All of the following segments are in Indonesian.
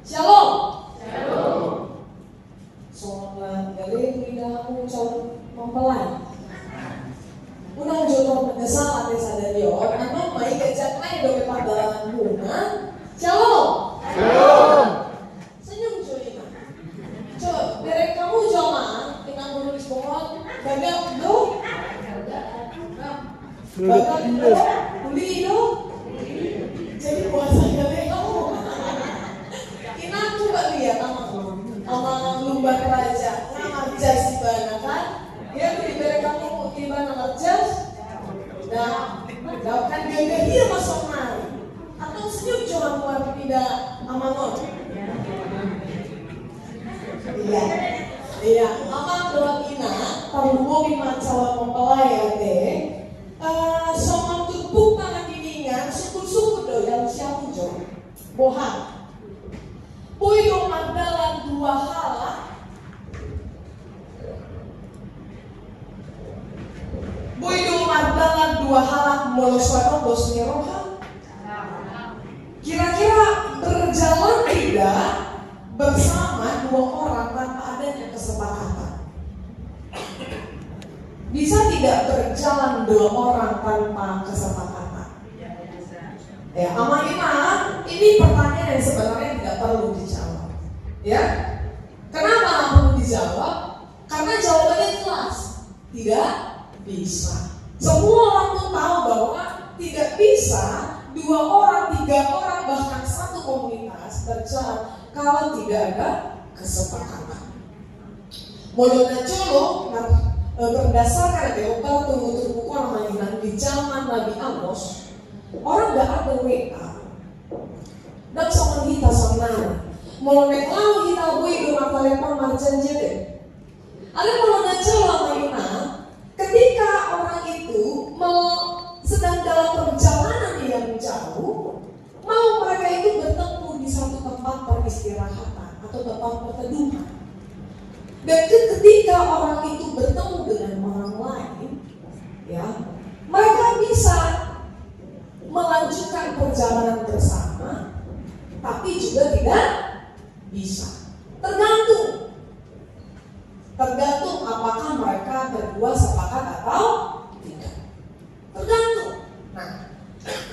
Shalom. Soalnya dari lidahmu calon mempelai. Unang jodoh menyesal ate sadar yo. Ano may kajak may dope padalan bunga. Shalom. Senyum cuy. Coba dari kamu joma tinggal menulis pohon gagal do. Gagal do. Beli do. Jadi puasa dari kamu. Ina coba lihat sama lumba raja, nama jas ibana kan? Dia beri kamu ibana jas. Nah, kan dia masuk mari. Atau senyum cuma buat tidak amanot. Iya. Mama doa ina, terhubungi masalah mempelai ade. Sama tubuh tangan kiningan, suku-suku do yang siapa jo, bohang. Pui do Magdalan dua halak. Pui do Magdalan dua halak moloswano bosni rohan. Kira-kira berjalan tidak bersama dua orang tanpa adanya kesepakatan? Bisa tidak berjalan dua orang tanpa kesepakatan? Ya, ama imam, ini pertanyaan yang sebenarnya tidak perlu dijawab. Ya, kenapa perlu dijawab? Karena jawabannya jelas, tidak bisa. Semua orang pun tahu bahwa tidak bisa dua orang, tiga orang, bahkan satu komunitas berjalan kalau tidak ada kesepakatan. Modalnya colo berdasarkan Eropa tunggu buku Al-Mainan di zaman Nabi Amos. Orang gak ada WA dan sama kita sama mulai kalau kita WA dengan telepon marjan jadi ada mulai celah Ina ketika orang itu sedang dalam perjalanan yang jauh mau mereka itu bertemu di satu tempat peristirahatan atau tempat perteduhan dan ketika orang itu bertemu dengan orang lain ya mereka bisa melanjutkan perjalanan bersama, tapi juga tidak bisa. Tergantung apakah mereka berdua sepakat atau tidak. Tergantung. Nah,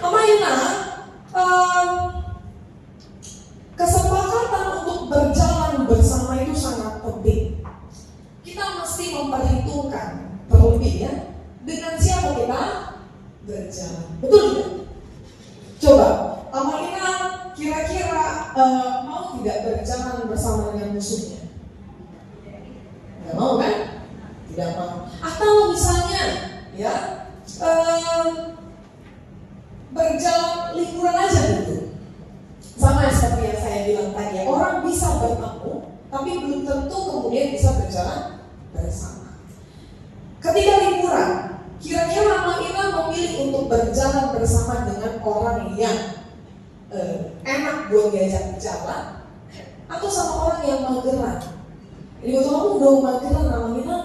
Amaina, kesepakatan untuk berjalan bersama itu sangat penting. Kita mesti memperhitungkan terlebih ya dengan siapa kita berjalan. Betul tidak? Coba, Amalina kira-kira mau tidak berjalan bersama dengan musuhnya? Tidak mau kan? Tidak mau. Atau misalnya, ya berjalan liburan aja gitu. Sama seperti yang saya bilang tadi, orang bisa bertemu, tapi belum tentu kemudian bisa berjalan bersama. Ketika liburan, kira-kira Amalina memilih untuk berjalan bersama dengan orang yang enak buat diajak jalan atau sama orang yang mageran? Jadi waktu kamu udah mageran Amalina,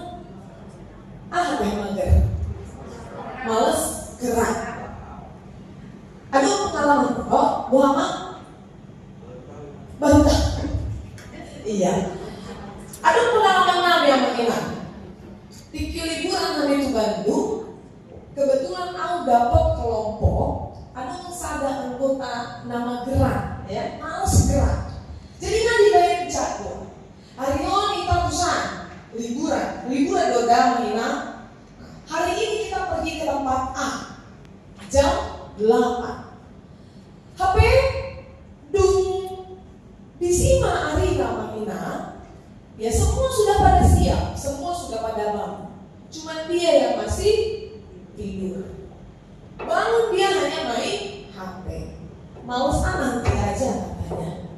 apa yang mager? Males gerak. Aduh pengalaman, lama? Baru tahu. Iya. Aduh pengalaman nabi Amalina. Di liburan hari itu Bandung. Kebetulan aku dapat kelompok, ada sada anggota nama gerak, ya, males gerak. Jadi nanti bayar jadwal. Hari ini kita pesan liburan doang Nina. Hari ini kita pergi ke tempat A, jam 8. HP dung disima hari nama Nina. Ya semua sudah pada siap, semua sudah pada bangun. Cuman dia yang masih tidur. Bangun dia hanya main HP. Males nanti aja katanya.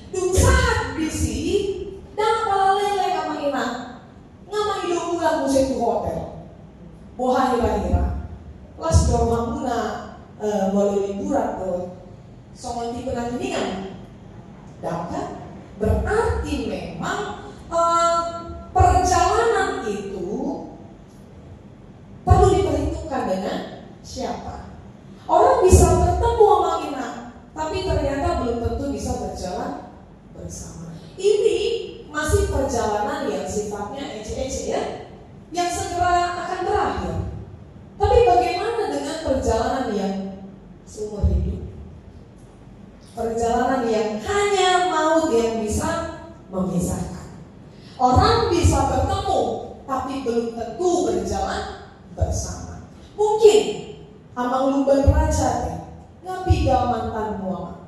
Dung saat bisi dan kepala lele sama ina ngama hidup ulang musik di hotel. Bohani bahira. Las dorong guna boleh liburan tuh. Songon tipe nanti kan dapat berarti memang perjalanan itu perlu diperhitungkan dengan siapa. Orang bisa bertemu sama Ina, tapi ternyata belum tentu bisa berjalan bersama. Ini masih perjalanan yang sifatnya ece-ece ya, yang segera akan berakhir. Tapi bagaimana dengan perjalanan yang seumur hidup? Perjalanan yang hanya maut yang bisa memisahkan. Orang bisa bertemu, tapi belum tentu berjalan bersama. Mungkin amang lumban raja ngapiga mantan muamat.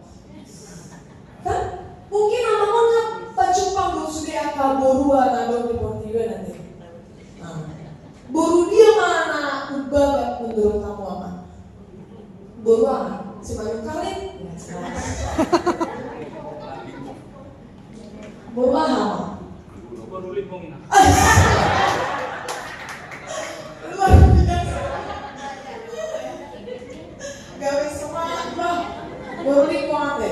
Kan? Mungkin amang pacupang sudah akal borua nador di portiwe nanti. Boru dia mana ubah menurut kamu apa? Borua si Mayu Karin? Borua apa? Luar biasa. Gawe semangat bah. Boruli kuate.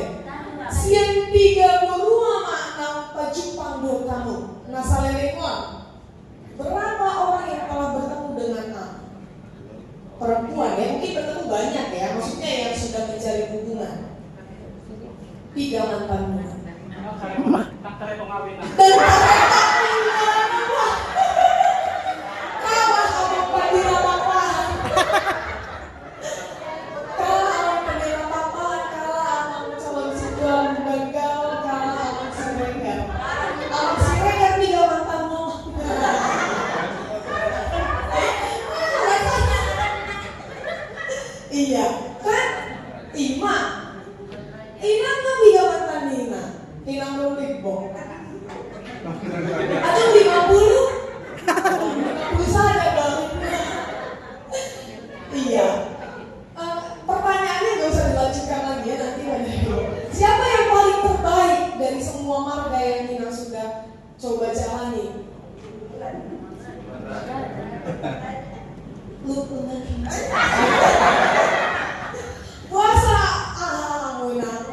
Siang 3 borua makna pacupang dor kamu. Nasalelekon. Berapa orang yang telah bertemu dengan perempuan ya? Mungkin bertemu banyak ya. Maksudnya yang sudah mencari hubungan. 3 mantan muda. Iya, kan? Ima kan tiga mantan Nina Rulikbo. Aduh 50 saja dong. Iya. Pertanyaannya gak usah dilanjutkan lagi ya nanti ada. Siapa yang paling terbaik dari semua marga yang Nina sudah coba jalani? Lu pernah puasa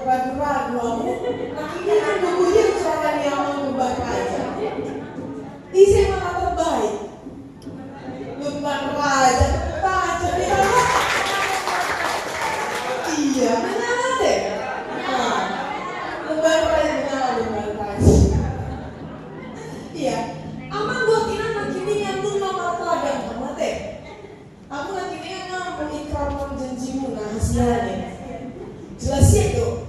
ragu-ragu aku. Akhirnya kan bukunya soalan yang mau ngebaca aja. Isi mana terbaik? Bukan raja, baca di dalam. Iya, mana deh? Lembar raja, lembar raja. Iya, aman buat kita nakini yang tuh nama ladang kamu deh. Aku nakini yang ngambil ikrar janjimu nah hasilnya. Jelas itu,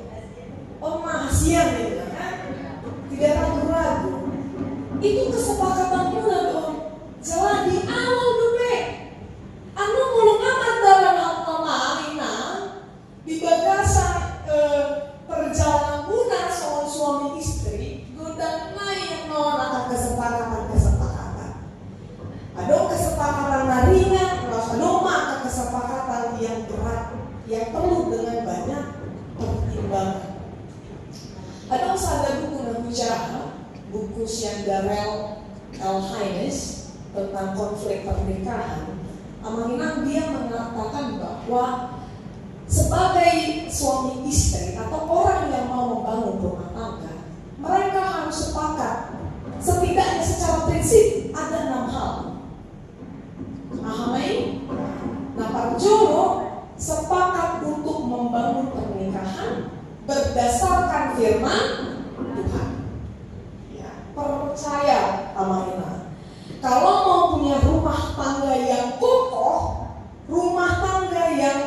hasilnya gitu kan? Tidak ragu-ragu. Itu kesepakatan pula dong. Jalan di awal dulu. Anu mulung amat dalam hal Marina di bagasan perjalanan guna soal suami istri. Godang naik non akan kesepakatan. Ada kesepakatan Marina, ada maka kesepakatan yang berat yang perlu dengan banyak pertimbangan. Ada buku bicara buku Syandarel Elhines tentang konflik pernikahan. Amanginang dia mengatakan bahwa sebagai suami istri atau orang yang mau membangun rumah tangga, mereka harus sepakat setidaknya secara prinsip ada 6 hal. Ahamai, Naparjoro sepakat untuk membangun pernikahan berdasarkan firman Tuhan. Ya, percaya amanah. Kalau mau punya rumah tangga yang kokoh, rumah tangga yang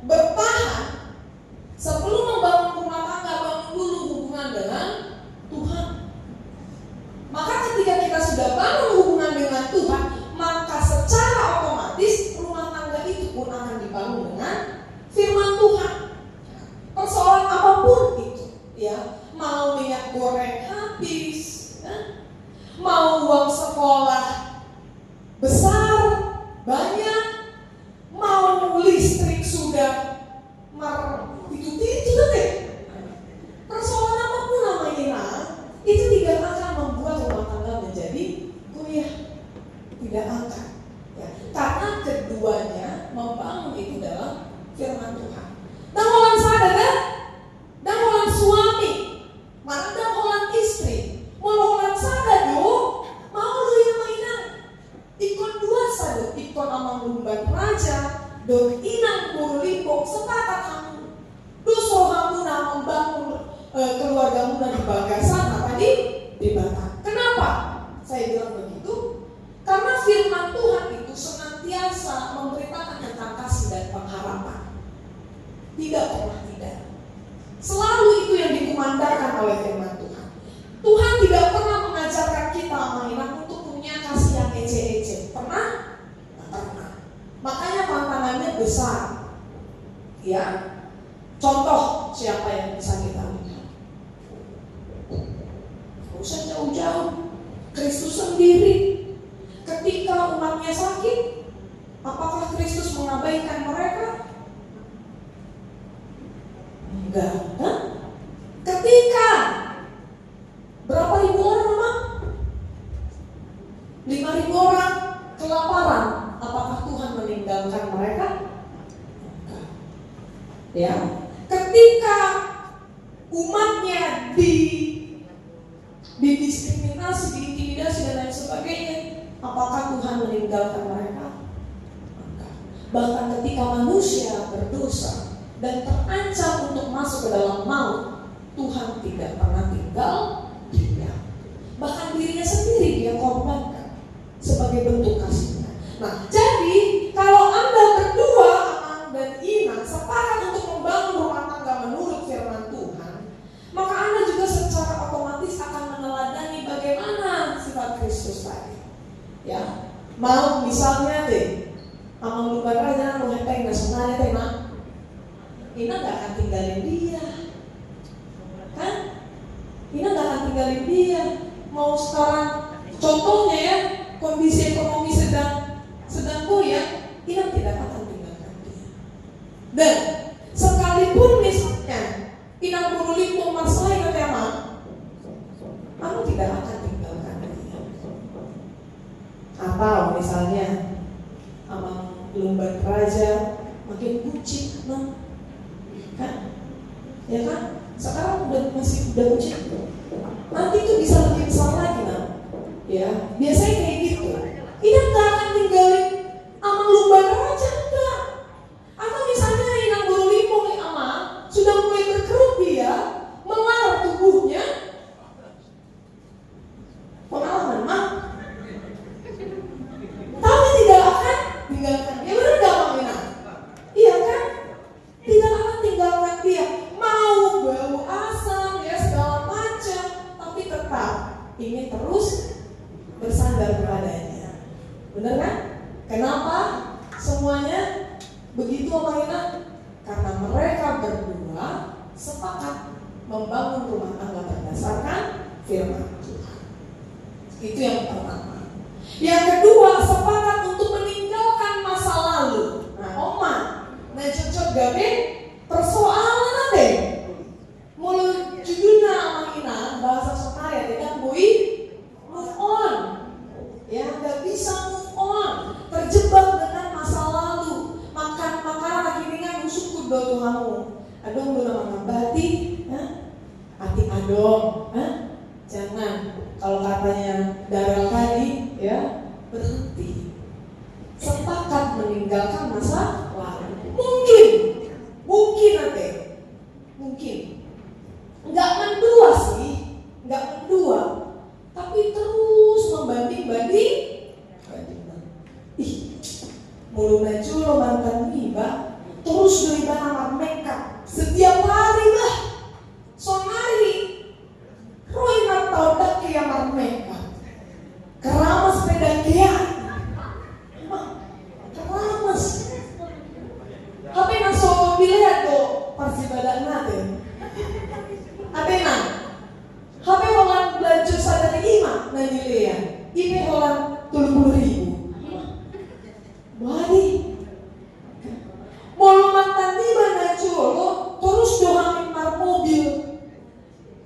bertahan, sebelum membangun rumah tangga bangun dulu hubungan dengan Tuhan. Maka ketika kita sudah bangun hubungan dengan Tuhan, maka secara otomatis rumah tangga itu pun akan dibangun dengan firman Tuhan. Persoalan apapun itu, ya, mau minyak goreng habis, ya, mau uang sekolah besar banyak, mau listrik sudah itu deh. Persoalan apapun namanya, itu tidak akan membuat rumah tangga menjadi goyah. Tidak akan, ya. Karena keduanya membangun itu dalam firman Tuhan. Dan orang sadar kan? Dan orang suami, mana dan orang istri, mau orang sadar yo, mau lu yang mainan. Ikon 2 sadar, ikon amang lumban raja, dok inang puru limbok sepakat kamu. Duso kamu nak membangun keluarga keluargamu dan di bagasan tadi dibantah. Kenapa saya bilang begitu? Karena firman Tuhan itu senantiasa memberitakan tentang kasih dan pengharapan. Tidak pernah tidak. Selalu itu yang dikumandangkan oleh firman Tuhan. Tuhan tidak pernah mengajarkan kita untuk punya kasih yang ece-ece. Pernah? Tidak pernah. Makanya tantangannya besar. Ya. Contoh siapa yang bisa kita lihat? Tidak usah jauh-jauh. Kristus sendiri. Ketika umatnya sakit, apakah Kristus mengabaikan mereka? Enggak. Hah? Ketika berapa ribu orang, Mak? 5.000 orang kelaparan, apakah Tuhan meninggalkan mereka? Enggak. Ya. Ketika umatnya didiskriminasi, diintimidasi dan lain sebagainya, apakah Tuhan meninggalkan mereka? Enggak. Bahkan ketika manusia berdosa dan terancam untuk masuk ke dalam maut, Tuhan tidak pernah tinggal diam. Bahkan dirinya sendiri dia korbankan sebagai bentuk kasihnya. Nah, jadi kalau Anda berdua, Amang dan Ina, sepakat untuk membangun rumah tangga menurut firman Tuhan, maka Anda juga secara otomatis akan meneladani bagaimana sifat Kristus tadi. Ya, mau misalnya deh, Amang lupa aja, lu henteng nggak sebenarnya deh, Mak. Ina gak akan tinggalin dia, kan? Ina gak akan tinggalin dia. Mau sekarang, contohnya ya, kondisi ekonomi sedang goyah, Ina tidak akan tinggalkan dia. Dan sekalipun misalnya Ina buru limpung masalah yang tema, kamu tidak akan tinggalkan dia. Atau misalnya, Amang lumban raja makin bucin, nah. Kan? Ya kan? Sekarang udah bucin. Nanti itu bisa lebih besar lagi, nah. Ya, biasanya kayak gitu. Ina gak akan tinggalin Amang lumban raja, enggak. Atau misalnya Ina buru limpung Amang sudah mulai berkerut dia, melarang tubuhnya. Pengalaman, Mak. Tapi tidak akan tinggalkan dia. Benar gak, Mak Ina? Iya kan? Tidak akan tinggalkan dia. Mau bau asam ya segala macam, tapi tetap ingin terus bersandar kepadanya. Benar kan? Kenapa semuanya begitu, Ina? Karena mereka berdua sepakat membangun rumah tangga berdasarkan firman Tuhan. Itu yang pertama. Yang kedua, sepakat untuk meninggalkan masa lalu. Nah, Oma, nah cocok gabe persoalan apa? Mulai judulnya Amangina bahasa Sonaya tidak bui move on. Ya, nggak bisa move on, terjebak dengan masa lalu. Makan akhirnya musuhku do Tuhanmu. Adong do nama bati, hati adong, jangan. Kalau katanya Darel tadi, ya berhenti. Sepakat meninggalkan masa lalu. Mungkin nanti, mungkin nggak mendua sih, tapi terus membanding. Ih, mulu maju lo mantan iba, terus lo iba nama makeup setiap hari lah, sonari, Roy natau dak kiamar makeup, keramas sepeda kia, keramas. Tapi naso dilihat tuh pas ibadah nate. Atena. Tapi orang belajar sadar lima nanti lihat. Ini orang 30.000. Bari. Mau mantan di mana lo terus doang mar mobil.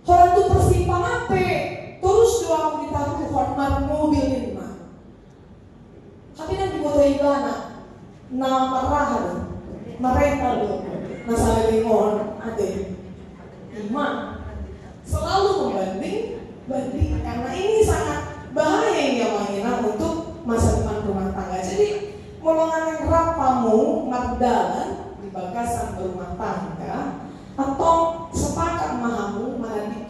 Orang tuh persimpang apa? Terus doang ditaruh mar mobil ini mah. Tapi nanti buat ibana. Nama marah mereka loh, masalah lingkungan ada. Iman selalu membanding karena ini sangat bahaya yang Amangina untuk masa depan rumah tangga. Jadi golongan yang rapamu magdalan di bagasan berumah tangga atau sepakat mahamu maradik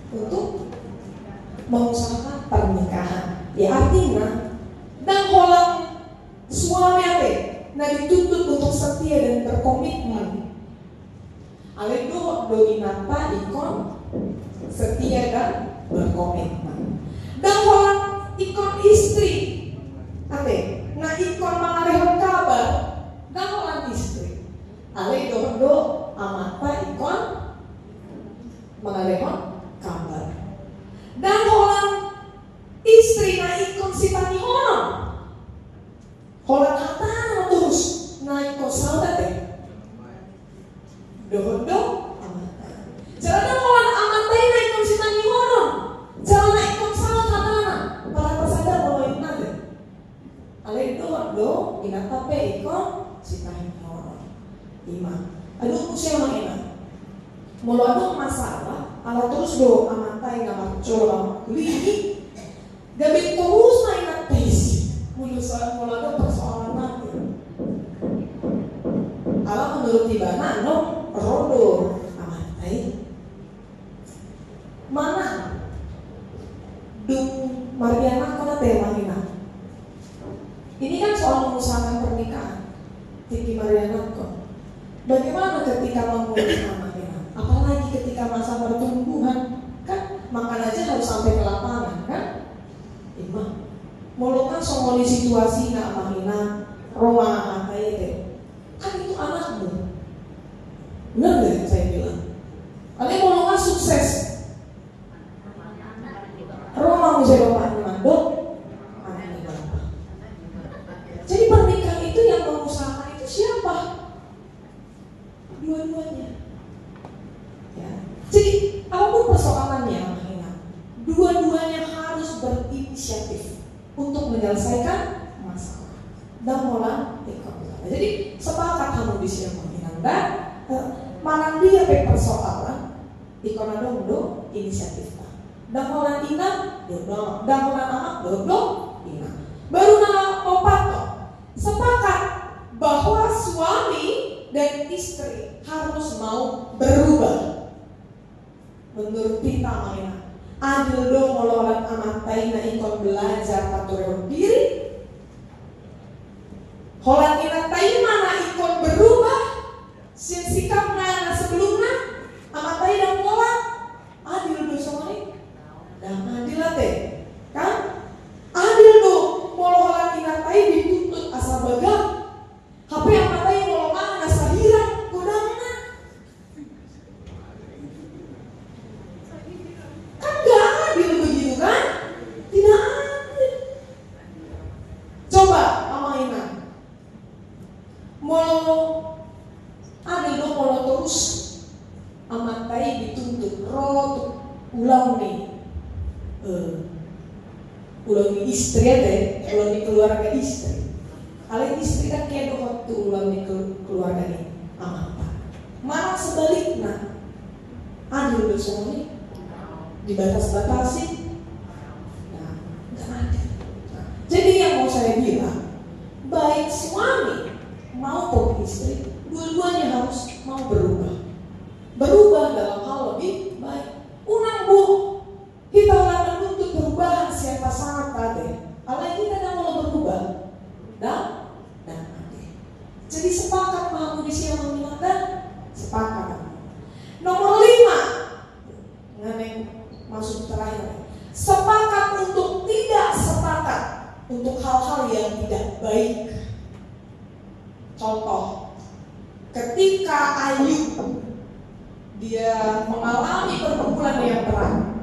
untuk mengusahakan pernikahan. Ya artinya dan orang suami ate nah dituntut untuk setia dan berkomitmen. Ale do inapa ikon setia dan berkomitmen. Dan orang ikon istri ate nah ikon mangalehon kabar dan orang istri. Ale do amata ikon mangalehon kabar. Dan orang istri na ikon sitani hono. Holang hatana terus na ikon saudade. Dohondo amata. Jangan orang amatai na ikon sitani hono. Jangan na ikon saudana. Para pasada mau inade. Ale do inatape ikon sitani hono. Ima. Aduh usia mangina. Mulu ada masalah, ala terus do amatai nama coba lagi, gabi terus naik tes, mulu ada persoalan nanti. Ala menurut tibana no rodo amatai, mana dung Mariana kena tema ini. Ini kan soal mengusahakan pernikahan, Tiki Mariana kok. Bagaimana ketika mengurus anak? Apalagi ketika masa pertumbuhan, kan makan aja harus sampai ke lapangan, kan? Imam, mulukan somoli situasi nak mahina, Roma kayak deh, kan itu anakmu, benar deh saya bilang. Kalian mulukan sukses, Roma bisa bapak mandok, anaknya bapak. Jadi pernikahan itu yang mengusahakan itu siapa? Dua-duanya. Ya. Jadi apapun persoalannya, dua-duanya harus berinisiatif untuk menyelesaikan masalah dan mola ekonomi. Jadi sepakat kamu di sini dan mana dia persoalan ekonomi do inisiatif dan mola ina do dan mola anak do ina baru nama opato sepakat bahwa suami dan istri harus mau berubah. Menurut kita mana adil dong moloran amatai na ikon belajar patur diri. Holan inatai mana ikon berubah sikap na sebelumnya amatai dan mola adil dong sama ini. Dan adil teh kan adil dong moloran inatai dituntut asa bagang. HP amatai moloran asa hirang godangna. Kan gak adil begitu kan? Tidak adil. Coba amaina. Mau adil dong mau terus amatai dituntut roh ulang nih. Ulang nih istri deh, ulang nih keluarga istri. Kalian istri kan kayak waktu ulang nih keluarga nih amata. Malah sebaliknya adil dong suami dibatas-batasi, nah, nggak ada. Nah, jadi yang mau saya bilang, baik suami maupun istri, dua-duanya harus mau berubah. Berubah dalam hal lebih baik. Unang bu, kita akan menuntut perubahan siapa sangat tadi. Kalau kita tidak mau berubah, dan nanti. Jadi sepakat mau di siang mengingatkan, sepakat. Nomor 5, mengenai masuk terakhir, sepakat untuk tidak sepakat untuk hal-hal yang tidak baik. Contoh, ketika Ayub dia mengalami pergumulan yang berat,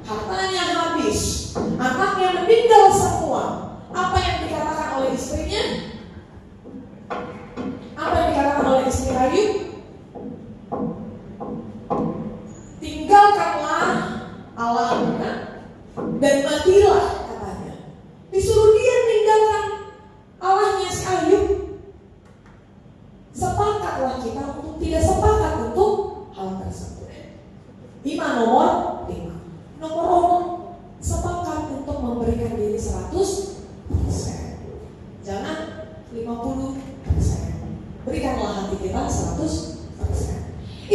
hartanya habis, anaknya meninggal semua, apa yang dikatakan oleh istrinya? Apa yang dikatakan oleh istri Ayub? Tinggalkanlah Allahnya dan matilah katanya. Disuruh dia meninggalkan Allahnya si Ayub. Sepakatlah kita untuk tidak sepakat untuk hal tersebut. 5 nomor 5. Nomor 6, sepakat untuk memberikan diri 100%. Jangan 50%. Berikanlah hati kita 100%. 6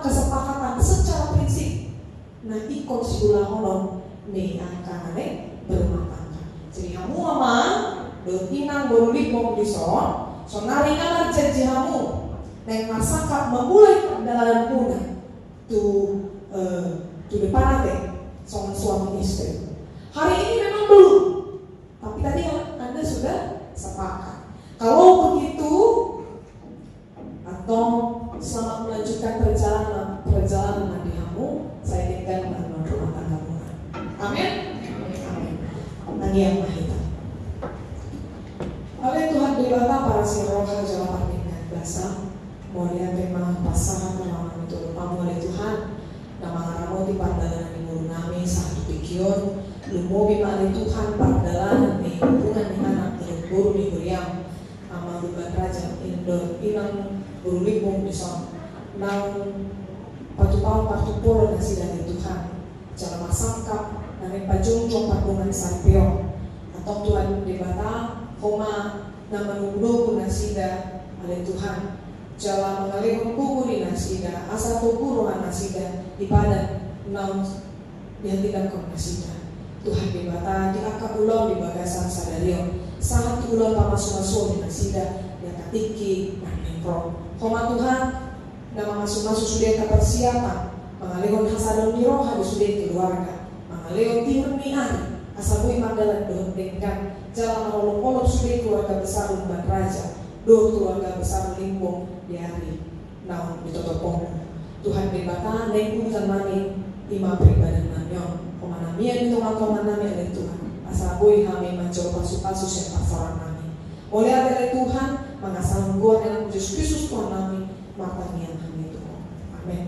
kesepakatan secara prinsip nah ikut sebulan holon nih angkane berumah tangga. Jadi kamu mama do inang borulik mau dison, so nari ngamar janji kamu, neng masakap memulai perjalanan muda tu depan sama suami istri. Hari ini memang belum, tapi tadi Anda sudah sepakat. Kalau begitu, atau selamat melanjutkan perjalanan nanti kamu, saya tinggal membangun rumah tangga murah. Amin. Amin. Nanti yang mahita. Oleh Tuhan dibata para siroha jalan dengan basah, mulia tema pasangan kelawan itu lupamu oleh Tuhan. Nama ngaramu di pandalan di mulu nami satu pikion, lumo bima oleh Tuhan pandalan di hubungan di anak telur di Huriam, amal bukan raja indor inang berulibung di son, nang patupau nasi dari Tuhan, jangan masangkap nang pajung patungan sampio, atau Tuhan dibata koma nama nunggu nasida oleh Tuhan. Jalan mengalihkan kuku di nasida, asal kuku rohan nasida di padan naun yang tidak kau nasida. Tuhan dibata di akak ulang di bagasan sadario, saat ulang pamas-masu di nasida yang katiki manempro. Koma Tuhan, nama masu-masu sudah kepersiapan, mengalihkan hasadon di roha di sudah keluarga, mengalihkan timur ni hari, asal bui mandalan doh dengan jalan olok-olok sudah keluarga besar umban raja. Dua keluarga besar limbung di hari naon ditotopong Tuhan dibata neng urusan mani ima peribadan nanyon komanamian itu makomanami oleh Tuhan asal boy kami mencoba pasu-pasu yang pasaran kami oleh oleh Tuhan mengasal gua dalam Yesus Kristus Tuhan kami matanian kami Tuhan. Amin.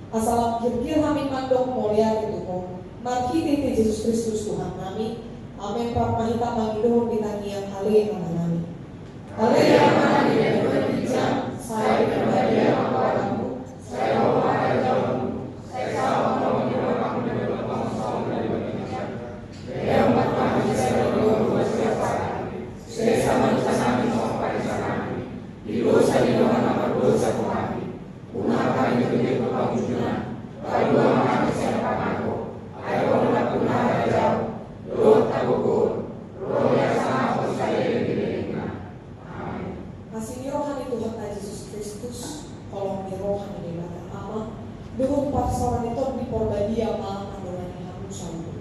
Asal kir kami mandok mulia itu marhiti Yesus Kristus Tuhan kami. Amin. Pramahita mangidohon ditangi yang hale kami. Hale yang kami yang berbincang, saya pribadi yang padamu, saya bawa ajaranmu, saya sama kamu kamu dengan bangsa dari Indonesia. Yang kami saya berdua siapa kami, saya sama kami sampai kami. Di dosa di mana berdosa kami. Una kami itu berpanjunan, lalu kami siapa aku, ayo nak punah jauh, doa takut, roh yang sama saya di dunia. Amin. Tuhan Yesus Kristus kolom di rohan di mata ama durung pasaran itu di porbadia ma adonai hamu sambu